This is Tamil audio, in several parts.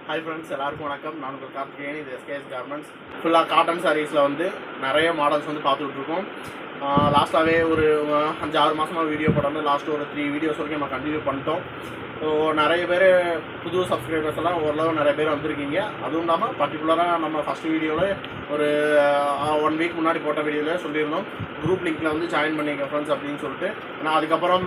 Hi friends, எல்லாருக்கும் வணக்கம். நான் உங்கள் கார்த்திகேயன். இது எஸ்கேஎஸ் கார்மெண்ட்ஸ். ஃபுல்லாக காட்டன் சாரீஸில் வந்து நிறைய மாடல்ஸ் வந்து பார்த்துட்ருக்கோம். லாஸ்ட்டாகவே ஒரு 5-6 மாதமாக வீடியோ போடாமல் லாஸ்ட்டு ஒரு 3 வீடியோஸ் வரைக்கும் நம்ம கண்டினியூ பண்ணிட்டோம். ஸோ நிறைய பேர் புது சப்ஸ்கிரைபர்ஸ் எல்லாம் ஓரளவு நிறைய பேர் வந்திருக்கீங்க. அதுவும் இல்லாமல் பர்டிகுலராக நம்ம ஃபஸ்ட் வீடியோவில் ஒரு 1 வீக் முன்னாடி போட்ட வீடியோவில் சொல்லியிருந்தோம் குரூப் லிங்க்கில் வந்து ஜாயின் பண்ணிங்க ஃப்ரெண்ட்ஸ் அப்படின்னு சொல்லிட்டு. ஆனால் அதுக்கப்புறம்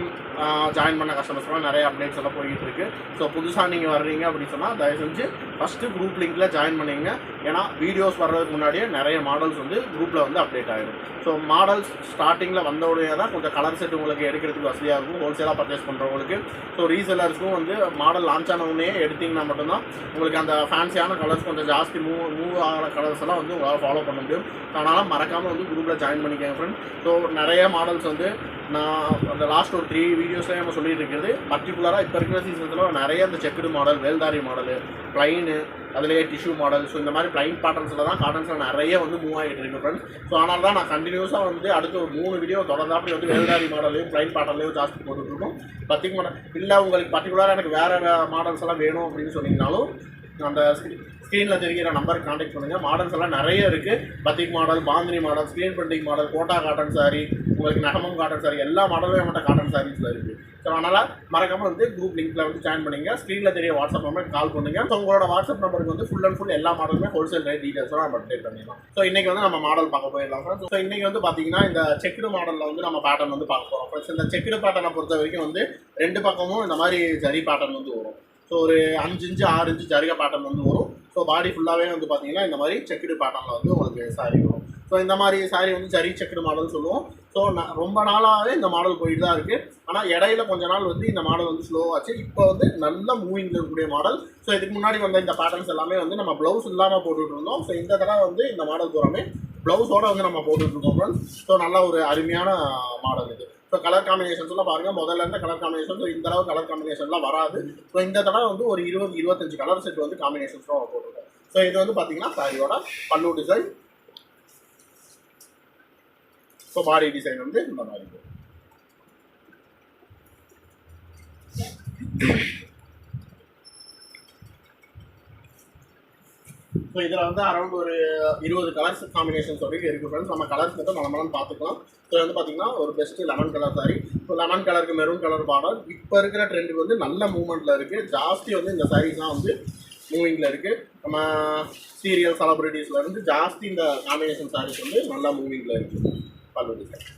ஜாயின் பண்ண கஸ்டமர்ஸ்லாம் நிறைய அப்டேட்ஸ் எல்லாம் போய்கிட்டு இருக்குது. ஸோ புதுசாக நீங்கள் வர்றீங்க அப்படின்னு சொன்னால் தயவு செஞ்சு ஃபஸ்ட்டு குரூப் லிங்க்கில் ஜாயின் பண்ணிங்க. ஏன்னா வீடியோஸ் வர்றதுக்கு முன்னாடியே நிறைய மாடல்ஸ் வந்து குரூப்பில் வந்து அப்டேட் ஆகிடும். ஸோ மாடல்ஸ் ஸ்டார்டிங்கில் வந்த உடனே தான் கொஞ்சம் கலர் செட் உங்களுக்கு எடுக்கிறதுக்கு வசதியாக இருக்கும் ஹோல்சேலாக பர்ச்சேஸ் பண்ணுறவங்களுக்கு. ஸோ ரீசெல்லர்ஸ்க்கும் வந்து மாடல் லான்ச் ஆனவுடனே எடுத்திங்கன்னா மட்டும்தான் உங்களுக்கு அந்த ஃபேன்சியான கலர்ஸ் கொஞ்சம் ஜாஸ்தி மூவ் ஆகிற கலர்ஸ் எல்லாம் வந்து உங்களால் ஃபாலோ பண்ண முடியும். அதனால் மறக்காமல் வந்து குரூப்பில் ஜாயின் பண்ணிக்கங்க ஃப்ரெண்ட். ஸோ நிறைய மாடல்ஸ் வந்து நான் அந்த லாஸ்ட் ஒரு 3 வீடியோஸ்லேயே நம்ம சொல்லிட்டு இருக்கிறது. பர்டிகுலராக இப்போ இருக்கிற சீசன்ஸில் நிறைய இந்த செக்குடு மாடல், வேல்தாரி மாடலு, ப்ளைனு, அதுலேயே டிஷ்யூ மாடல், ஸோ இந்த மாதிரி ப்ளைன் பேட்டர்ன்ஸில் தான் காட்டன்ஸில் நிறைய வந்து மூவ் ஆகிட்டு இருக்கு ஃப்ரெண்ட்ஸ். ஸோ அதனால தான் நான் கண்டினியூஸாக வந்து அடுத்த ஒரு 3 வீடியோ தொடர்ந்தாப்படி வந்து வேல்தாரி மாடலையும் ப்ளைன் பேட்டர்லையும் ஜாஸ்தி போட்டுட்ருக்கோம். பத்திக் மாடல் இல்லை உங்களுக்கு பர்டிகுலராக எனக்கு வேறு மாடல்ஸ் எல்லாம் வேணும் அப்படின்னு சொன்னீங்கனாலும் அந்த ஸ்க்ரீனில் தெரிகிற நம்பருக்கு கான்டாக்ட் பண்ணுங்கள். மாடல்ஸ் எல்லாம் நிறைய இருக்குது. Batik model, bandhani model, screen printing model, Kota cotton sari, உங்களுக்கு நகமம் காட்டன் சாரி, எல்லா மாடலும் நம்மகிட்ட காட்டன் சாரீஸில் இருக்குது. ஸோ அதனால் மறக்காமல் வந்து குரூப் லிங்க்கில் வந்து ஜாயின் பண்ணிங்க. ஸ்க்ரீனில் தெரிய வாட்ஸ்அப் நம்பருக்கு கால் பண்ணுங்கள். ஸோ உங்களோட வாட்ஸ்அப் நம்பருக்கு வந்து ஃபுல் அண்ட் ஃபுல் எல்லா மாடலுமே ஹோல்சேல் ரேட் டீட்டெயில்ஸோட நம்ம அப்டேட் பண்ணிடலாம். ஸோ இன்றைக்கி வந்து நம்ம மாடல் பார்க்க போயிடலாம். ஸோ இன்றைக்கி வந்து பார்த்தீங்கன்னா இந்த செக்குடு மாடலில் வந்து நம்ம பேட்டர்ன் வந்து பார்க்க போகிறோம். ஸோ இந்த செக்குடு பேட்டர்னை பொறுத்த வரைக்கும் வந்து 2 பக்கமும் இந்த மாதிரி ஜரி பேட்டர்ன் வந்து வரும். ஸோ ஒரு 5 இன்ச்சு 6 இன்ச்சு ஜரிகை பேட்டர்ன் வந்து வரும். ஸோ பாடி ஃபுல்லாகவே வந்து பார்த்தீங்கன்னா இந்த மாதிரி செக்குடு பேட்டர்னில் வந்து உங்களுக்கு சாரி வரும். ஸோ இந்த மாதிரி சாரி வந்து ஜரி செக்குடு மாடல் சொல்லுவோம். ஸோ ரொம்ப நாளாகவே இந்த மாடல் போயிட்டு தான் இருக்குது. ஆனால் இடையில கொஞ்ச நாள் வந்து இந்த மாடல் வந்து ஸ்லோவாச்சு. இப்போ வந்து நல்ல மூவிங்கில் இருக்கக்கூடிய மாடல். ஸோ இதுக்கு முன்னாடி வந்த இந்த பேட்டர்ன்ஸ் எல்லாமே வந்து நம்ம ப்ளவுஸ் இல்லாமல் போட்டுட்டு இருந்தோம். ஸோ இந்த தடவை வந்து இந்த மாடல் பூராமே ப்ளவுஸோடு வந்து நம்ம போட்டுட்ருக்கோம் ஃப்ரெண்ட்ஸ். ஸோ நல்ல ஒரு அருமையான மாடல் இது. ஸோ கலர் காம்பினேஷன்ஸ்லாம் பாருங்கள், முதல்ல இருந்த கலர் காம்பினேஷன். ஸோ இந்த அளவு கலர் காம்பினேஷன்லாம் வராது. ஸோ இந்த தடவை வந்து ஒரு 20-25 கலர் செட் வந்து காம்பினேஷன்ஸ்லாம் போட்டுருக்கோம். ஸோ இது வந்து பார்த்தீங்கன்னா சாரியோட பல்லு டிசைன். ஸோ பாடி டிசைன் வந்து இந்த மாதிரி இருக்கும். ஸோ இதில் வந்து அரௌண்ட் ஒரு 20 கலர்ஸ் காம்பினேஷன்ஸ் வரைக்கும் இருக்குது ஃப்ரெண்ட்ஸ். நம்ம கலர்ஸ் மட்டும் நம்மளாம் பார்த்துக்கலாம். ஸோ வந்து பார்த்தீங்கன்னா ஒரு best lemon colour sorry. So lemon கலருக்கு மெரூன் கலர் பார்டர். இப்போ இருக்கிற ட்ரெண்டுக்கு வந்து நல்ல மூவ்மெண்ட்டில் இருக்குது. ஜாஸ்தி வந்து இந்த சாரீஸ்லாம் வந்து மூவிங்கில் இருக்குது. நம்ம சீரியல் செலிபிரிட்டிஸ்லேருந்து ஜாஸ்தி இந்த காம்பினேஷன் சாரீஸ் வந்து நல்லா மூவிங்கில் இருக்குது. பல்லு டிசைன்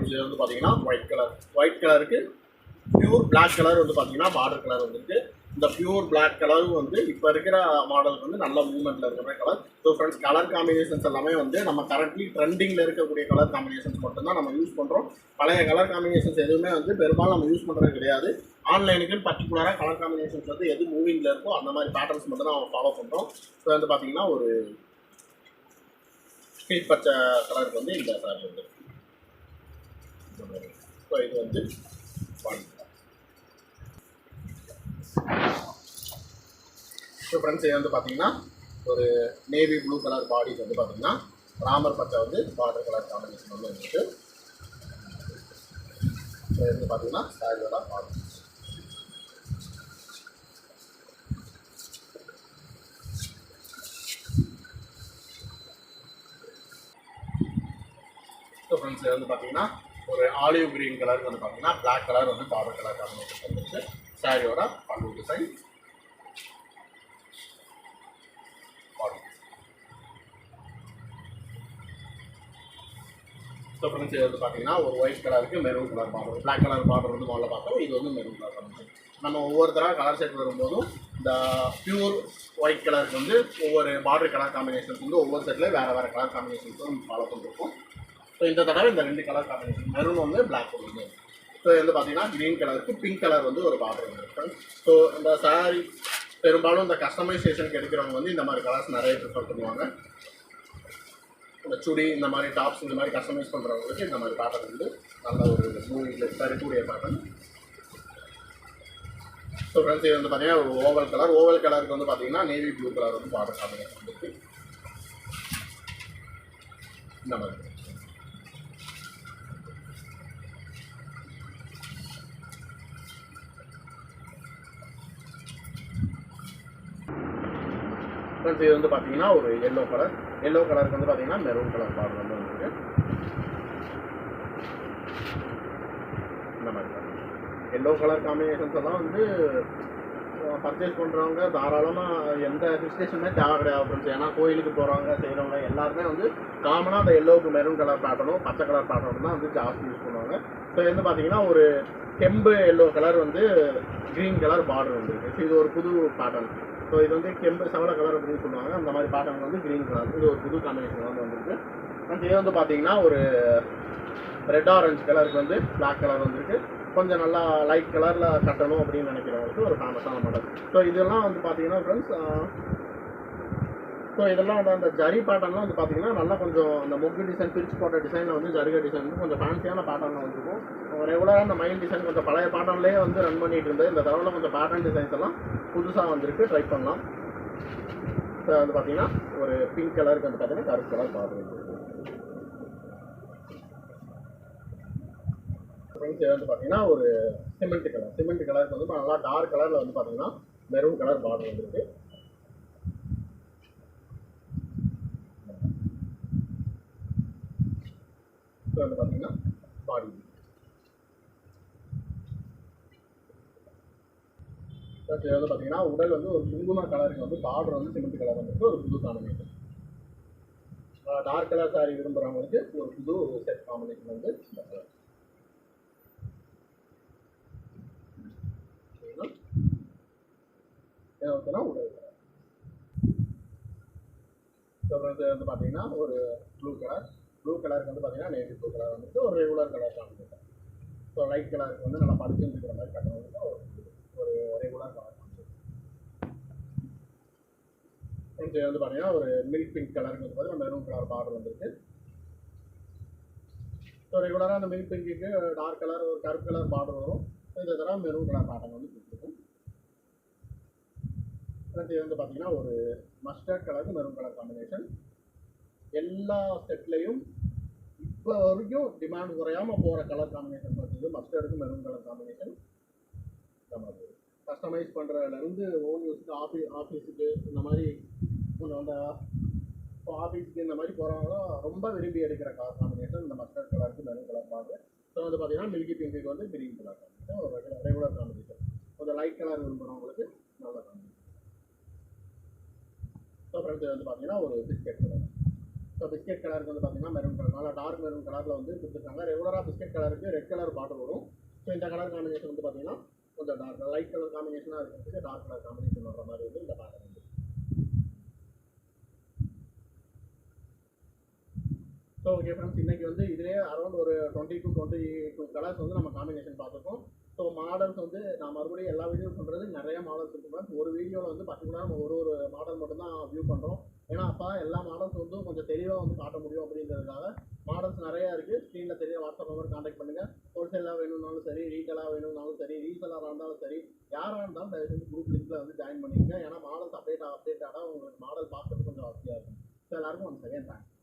இது வந்து பார்த்தீங்கன்னா ஒயிட் கலருக்கு பியூர் பிளாக் கலர் வந்து பார்த்தீங்கன்னா பார்டர் கலர் வந்துருக்கு. இந்த பியூர் பிளாக் கலரும் வந்து இப்போ இருக்கிற மாடலுக்கு வந்து நல்ல மூவ்மெண்ட்டில் இருக்கிற colour. So friends, colour combinations எல்லாமே வந்து நம்ம கரண்ட்லி ட்ரெண்டிங்கில் இருக்கக்கூடிய கலர் காம்பினேஷன்ஸ் மட்டும்தான் நம்ம யூஸ் பண்ணுறோம். பழைய கலர் காம்பினேஷன்ஸ் எதுவுமே வந்து பெரும்பாலும் நம்ம யூஸ் பண்ணுறது கிடையாது. ஆன்லைனுக்குன்னு பர்டிகுலராக கலர் காம்பினேஷன்ஸ் வந்து எது மூவிங்கில் இருக்கோ அந்த மாதிரி பேட்டர்ன்ஸ் மட்டும் தான் நம்ம ஃபாலோ பண்ணுறோம். ஸோ வந்து பார்த்தீங்கன்னா ஒரு ஸ்வீட் பச்சை கலருக்கு வந்து இந்த சாரி வந்து. ஸோ இது வந்து ஸோ ஃப்ரெண்ட்ஸ், இது வந்து பார்த்தீங்கன்னா ஒரு நேவி ப்ளூ கலர் பாடிக்கு வந்து பார்த்தீங்கன்னா ராமர் பச்சை வந்து பார்டர் கலர் காம்பினேஷன் வந்து இருந்துட்டு. ஸோ இது வந்து பார்த்தீங்கன்னா சாரியோட பார்டர். ஸோ ஃப்ரெண்ட்ஸ், இது வந்து பார்த்தீங்கன்னா ஒரு ஆலிவ் கிரீன் கலருக்கு வந்து பார்த்தீங்கன்னா பிளாக் கலர் வந்து பார்டர் கலர் காம்பினேஷன் வந்துருக்கு. சாரியோட பல்லு டிசைன். ஸோ ஃப்ரெண்ட்ஸ், இது வந்து பார்த்தீங்கன்னா ஒரு ஒயிட் கலருக்கு maroon colour border. Black colour border வந்து முதல்ல பார்த்தோம். இது வந்து மெரூன் கலர் காம்பினேஷன். நம்ம ஒவ்வொரு தடவை கலர் செட் வரும்போதும் இந்த பியூர் ஒயிட் கலருக்கு வந்து ஒவ்வொரு பார்டர் கலர் காம்பினேஷன்ஸ் வந்து ஒவ்வொரு செட்டில் வேறு வேறு கலர் காம்பினேஷன்ஸ் நம்ம ஃபாலோ பண்ணிருக்கோம். ஸோ இந்த தடவை இந்த 2 கலர் காம்பினேஷன், மெரூன் வந்து பிளாக் வந்து. ஸோ இது வந்து பார்த்தீங்கன்னா க்ரீன் கலருக்கு பிங்க் கலர் வந்து ஒரு பார்டர் வந்து. ஸோ இந்த சாரி பெரும்பாலும் இந்த கஸ்டமைசேஷனுக்கு எடுக்கிறவங்க வந்து இந்த மாதிரி கலர்ஸ் நிறைய ப்ரிஃபர் பண்ணுவாங்க. இந்த சுடி, இந்த மாதிரி டாப்ஸ், இந்த மாதிரி கஸ்டமைஸ் பண்ணுறவங்களுக்கு இந்த மாதிரி பேட்டர்ன் வந்து நல்ல ஒரு மூவிங்கில் தரக்கூடிய பேட்டர்ன். ஸோ ஃப்ரெண்ட்ஸ், இது வந்து பார்த்தீங்கன்னா ஒரு ஓவல் கலருக்கு வந்து பார்த்தீங்கன்னா நேவி ப்ளூ கலர் வந்து பார்டர் காம்பினேஷன் இருக்குது இந்த மாதிரி. ஃப்ரெண்ட்ஸ் இது வந்து பார்த்தீங்கன்னா ஒரு எல்லோ கலருக்கு வந்து பார்த்தீங்கன்னா மெரூன் கலர் பார்டர் வந்து வந்துருக்கு. இந்த மாதிரி எல்லோ கலர் காம்பினேஷன்ஸ் எல்லாம் வந்து பர்ச்சேஸ் பண்ணுறவங்க தாராளமாக எந்த ஹிஸ்டேஷனுமே தேவை கிடையாது ஃப்ரெண்ட்ஸ். ஏன்னா கோயிலுக்கு போகிறவங்க செய்கிறவங்க எல்லாருமே வந்து காமனாக அந்த எல்லோவுக்கு மெரூன் கலர் பேட்டர்னும் பச்சை கலர் பேட்டர்னும் தான் வந்து ஜாஸ்தி யூஸ் பண்ணுவாங்க. ஸோ இது வந்து பார்த்தீங்கன்னா ஒரு கெம்பு எல்லோ கலர் வந்து க்ரீன் கலர் பார்டர் வந்துருக்கு. இது ஒரு புது பேட்டர்ன். ஸோ இது வந்து கெம்பு செவல கலர் அப்படின்னு சொல்லுவாங்க. அந்த மாதிரி பேட்டர்ன் வந்து க்ரீன் கலர். இது ஒரு புது காம்பினேஷன் வந்து வந்துருக்கு. அண்ட் இது வந்து பார்த்தீங்கன்னா ஒரு ரெட் ஆரஞ்சு கலருக்கு வந்து பிளாக் கலர் வந்துருக்கு. கொஞ்சம் நல்லா லைட் கலரில் கட்டணும் அப்படின்னு நினைக்கிறவங்களுக்கு ஒரு ஃபேமஸான மாடல். ஸோ இதெல்லாம் வந்து பார்த்தீங்கன்னா ஃப்ரெண்ட்ஸ், ஸோ இதெல்லாம் வந்து அந்த ஜரி பேட்டர்ன்லாம் வந்து பார்த்தீங்கன்னா நல்லா கொஞ்சம் அந்த மொக்கு டிசைன் பிரிச்சு போட்ட டிசைனில் வந்து ஜரிகை டிசைன் வந்து கொஞ்சம் ஃபேன்சியான பேட்டர்னில் வந்துருக்கும். ரெகுலராக அந்த மயில் டிசைன் கொஞ்சம் பழைய பேட்டர்ன்லேயே வந்து ரன் பண்ணிட்டு இருந்தது. இந்த தடவை கொஞ்சம் பேட்டர்ன் டிசைன்ஸ் எல்லாம் புதுசாக வந்திருக்கு, ட்ரை பண்ணலாம். ஸோ வந்து பார்த்தீங்கன்னா ஒரு பிங்க் கலருக்கு வந்து பார்த்தீங்கன்னா கருப்பு கலர் பார்டர் வந்துருக்கு. இது வந்து பார்த்தீங்கன்னா ஒரு சிமெண்ட் கலருக்கு வந்து நல்லா டார்க் கலரில் வந்து பார்த்தீங்கன்னா மெரூன் கலர் பார்டர் வந்துருக்கு. இது வந்து பார்த்தீங்கன்னா பாடி. இது வந்து பார்த்தீங்கன்னா உடல் வந்து ஒரு குங்கும கலருக்கு வந்து பார்டர் வந்து சிமெண்ட் கலர் வந்துருக்கு. ஒரு புது காம்பினேஷன். டார்க் கலர் சாரி விரும்புகிறவங்களுக்கு ஒரு புது செட் காம்பினேஷன் வந்து உடல். வந்து பார்த்தீங்கன்னா ஒரு ப்ளூ கலருக்கு வந்து பார்த்தீங்கன்னா நேவி ப்ளூ கலர் வந்துட்டு ஒரு regular colour combination. So light கலருக்கு வந்து நல்லா படிச்சு இருக்கிற மாதிரி கலர் வந்து ஒரு ரெகுலர் கலர் காம்பினேஷன். இது வந்து பார்த்தீங்கன்னா ஒரு மில்க் பிங்க் கலருக்கு வந்து பார்த்தீங்கன்னா மெரூன் கலர் பார்டர் வந்துருக்கு. ஸோ ரெகுலராக அந்த மில்க் பிங்க்கு டார்க் கலர் ஒரு கருப்பு கலர் பார்டர் வரும். இந்த தடவை மெரூன் கலர் பேட்டர்ன் வந்து கொடுத்துருக்கும். இது வந்து பார்த்தீங்கன்னா ஒரு மஸ்டர்ட் கலருக்கு மெரூன் கலர் காம்பினேஷன். எல்லா செட்லையும் இப்போ வரைக்கும் டிமாண்ட் குறையாமல் போகிற கலர் காம்பினேஷன் வந்து மஸ்டர்டுக்கு மெரூன் கலர் காம்பினேஷன். இந்த மாதிரி கஸ்டமைஸ் பண்ணுறதுலேருந்து ஓன் யூஸ்க்கு ஆஃபீஸுக்கு இந்த மாதிரி கொஞ்சம் அந்த ஆஃபீஸுக்கு இந்த மாதிரி போகிறவங்க ரொம்ப விரும்பி எடுக்கிற கலர் காம்பினேஷன் இந்த மஸ்டர்ட் கலருக்கு மெரூன் கலர் பார்த்து. ஸோ வந்து பார்த்தீங்கன்னா மில்கி பிங்க்கு வந்து கிரீன் கலர் காம்பினேஷன், ஒரு ரெகுலர் காம்பினேஷன். கொஞ்சம் லைட் கலர் விரும்புகிறவங்களுக்கு நல்ல காம்பினேஷன். ஸோ ஃப்ரெண்ட்ஸ் வந்து பார்த்தீங்கன்னா ஒரு பிஸ்கெட் கலர். ஸோ பிஸ்கெட் கலருக்கு வந்து பார்த்தீங்கன்னா மெரூன் கலர் நல்லா டார்க் மெரூன் கலரில் வந்து கொடுத்துருக்காங்க. ரெகுலராக பிஸ்கெட் கலருக்கு ரெட் கலர் பார்டர் வரும். ஸோ இந்த கலர் காம்பினேஷன் வந்து பார்த்தீங்கன்னா கொஞ்சம் டார்க் லைட் கலர் காம்பினேஷனாக இருக்கிறதுக்கு டார்க் கலர் காம்பினேஷன் வர மாதிரி வந்து இந்த பேட்டர்ன் வந்து. ஸோ ஓகே ஃப்ரெண்ட்ஸ், இன்றைக்கி வந்து இதிலே அரௌண்ட் ஒரு 20 to 22 கலர்ஸ் வந்து நம்ம காம்பினேஷன் பார்த்துருக்கோம். ஸோ மாடல்ஸ் வந்து நான் மறுபடியும் எல்லா வீடியோ பண்ணுறது நிறைய மாடல்ஸ் இருக்குது ஃப்ரெண்ட்ஸ். ஒரு வீடியோவில் வந்து பர்டிகுலராக நம்ம ஒரு மாடல் மட்டும்தான் வியூ பண்ணுறோம். ஏன்னா அப்போ எல்லா மாடல்ஸ் வந்து கொஞ்சம் தெளிவாக வந்து காட்ட முடியும் அப்படிங்கிறதுக்காக. மாடல்ஸ் நிறையா இருக்குது. ஸ்க்ரீனில் தெரிய வாட்ஸ்அப் நம்பர் கான்டாக்ட் பண்ணுங்கள். ஹோல்சேலாக வேணும்னாலும் சரி, ரீட்டெயிலாக வேணும்னாலும் சரி, ரீசெல்லாக இருந்தாலும் சரி, யாராக இருந்தாலும் தயவு செஞ்சு குரூப் லிங்க்கில் வந்து ஜாயின் பண்ணிக்கங்க. ஏன்னா மாடல்ஸ் அப்டேட் ஆனால் உங்களுக்கு மாடல் பார்க்கறதுக்கு கொஞ்சம் வசதியாக இருக்கும். ஸோ எல்லாருக்கும் ஒன்ஸ் அகேன் தேங்க்ஸ்.